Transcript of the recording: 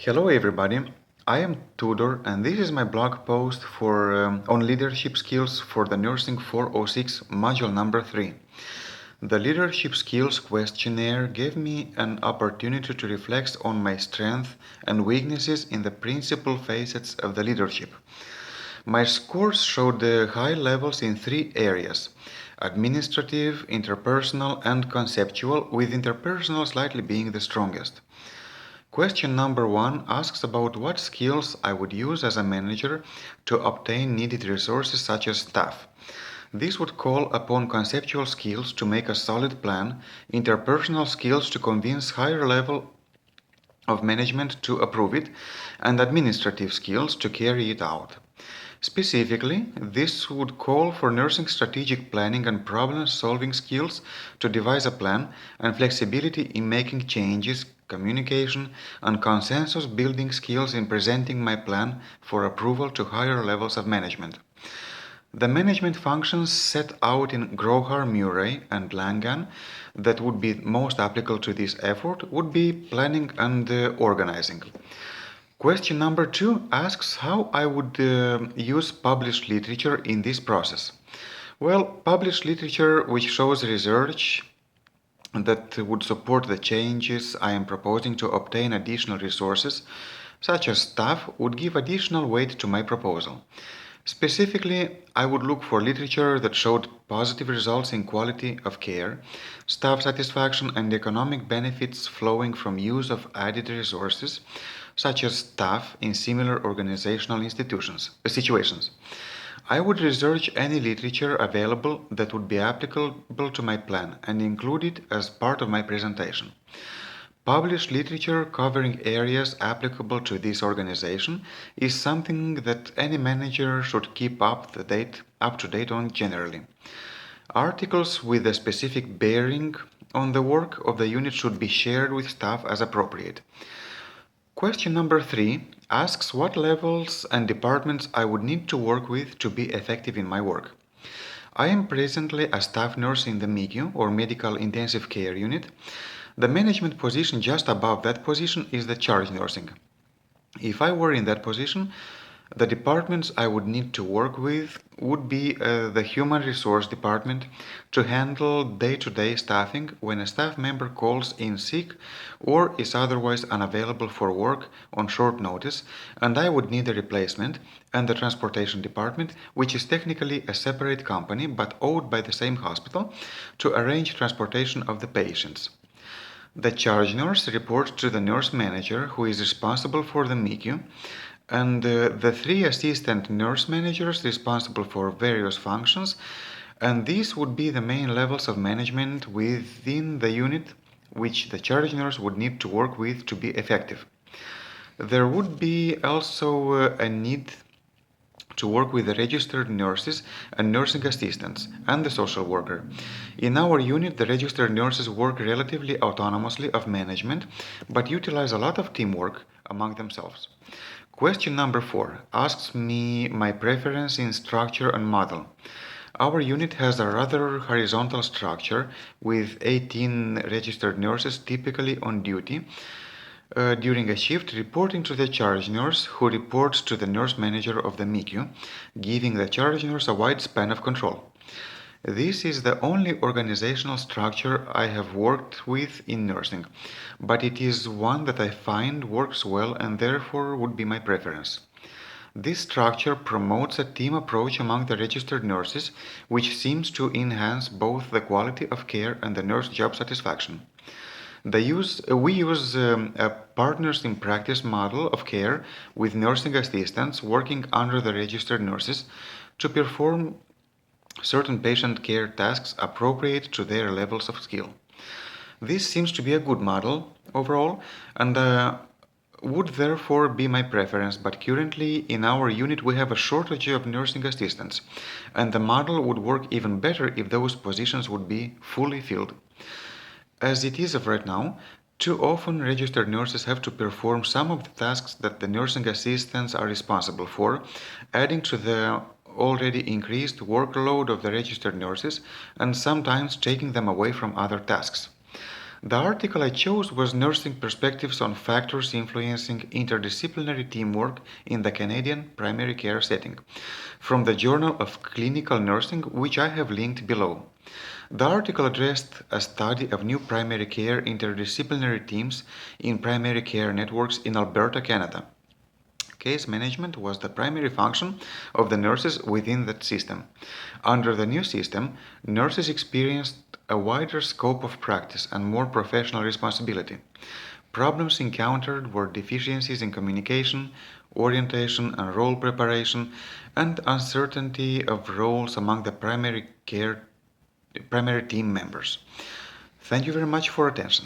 Hello everybody, I am Tudor and this is my blog post on leadership skills for the Nursing 406 module number 3. The leadership skills questionnaire gave me an opportunity to reflect on my strengths and weaknesses in the principal facets of the leadership. My scores showed high levels in three areas: administrative, interpersonal and conceptual, with interpersonal slightly being the strongest. Question number 1 asks about what skills I would use as a manager to obtain needed resources such as staff. This would call upon conceptual skills to make a solid plan, interpersonal skills to convince higher level of management to approve it, and administrative skills to carry it out. Specifically, this would call for nursing strategic planning and problem-solving skills to devise a plan, and flexibility in making changes, communication, and consensus-building skills in presenting my plan for approval to higher levels of management. The management functions set out in Grohar, Murray, and Langan that would be most applicable to this effort would be planning and organizing. Question number 2 asks how I would use published literature in this process. Well, published literature which shows research that would support the changes I am proposing to obtain additional resources, such as staff, would give additional weight to my proposal. Specifically, I would look for literature that showed positive results in quality of care, staff satisfaction, and economic benefits flowing from use of added resources, such as staff in similar organizational situations. I would research any literature available that would be applicable to my plan and include it as part of my presentation. Published literature covering areas applicable to this organization is something that any manager should keep up to date on generally. Articles with a specific bearing on the work of the unit should be shared with staff as appropriate. Question number 3 asks what levels and departments I would need to work with to be effective in my work. I am presently a staff nurse in the MICU, or Medical Intensive Care Unit. The management position just above that position is the charge nursing. If I were in that position, the departments I would need to work with would be the Human Resource Department to handle day-to-day staffing when a staff member calls in sick or is otherwise unavailable for work on short notice and I would need a replacement, and the Transportation Department, which is technically a separate company but owned by the same hospital, to arrange transportation of the patients. The charge nurse reports to the nurse manager, who is responsible for the MICU, and the 3 assistant nurse managers responsible for various functions, and these would be the main levels of management within the unit which the charge nurse would need to work with to be effective. There would be also a need to work with the registered nurses and nursing assistants and the social worker. In our unit, the registered nurses work relatively autonomously of management, but utilize a lot of teamwork among themselves. Question number 4 asks me my preference in structure and model. Our unit has a rather horizontal structure with 18 registered nurses typically on duty during a shift, reporting to the charge nurse, who reports to the nurse manager of the MICU, giving the charge nurse a wide span of control. This is the only organizational structure I have worked with in nursing, but it is one that I find works well and therefore would be my preference. This structure promotes a team approach among the registered nurses, which seems to enhance both the quality of care and the nurse job satisfaction. We use a partners in practice model of care with nursing assistants working under the registered nurses to perform certain patient care tasks appropriate to their levels of skill. This seems to be a good model overall and would therefore be my preference, but currently in our unit we have a shortage of nursing assistants, and the model would work even better if those positions would be fully filled. As it is of right now, too often registered nurses have to perform some of the tasks that the nursing assistants are responsible for, adding to the already increased workload of the registered nurses and sometimes taking them away from other tasks. The article I chose was Nursing Perspectives on Factors Influencing Interdisciplinary Teamwork in the Canadian Primary Care Setting, from the Journal of Clinical Nursing, which I have linked below. The article addressed a study of new primary care interdisciplinary teams in primary care networks in Alberta, Canada. Case management was the primary function of the nurses within that system. Under the new system, nurses experienced a wider scope of practice and more professional responsibility. Problems encountered were deficiencies in communication, orientation and role preparation, and uncertainty of roles among the primary team members. Thank you very much for attention.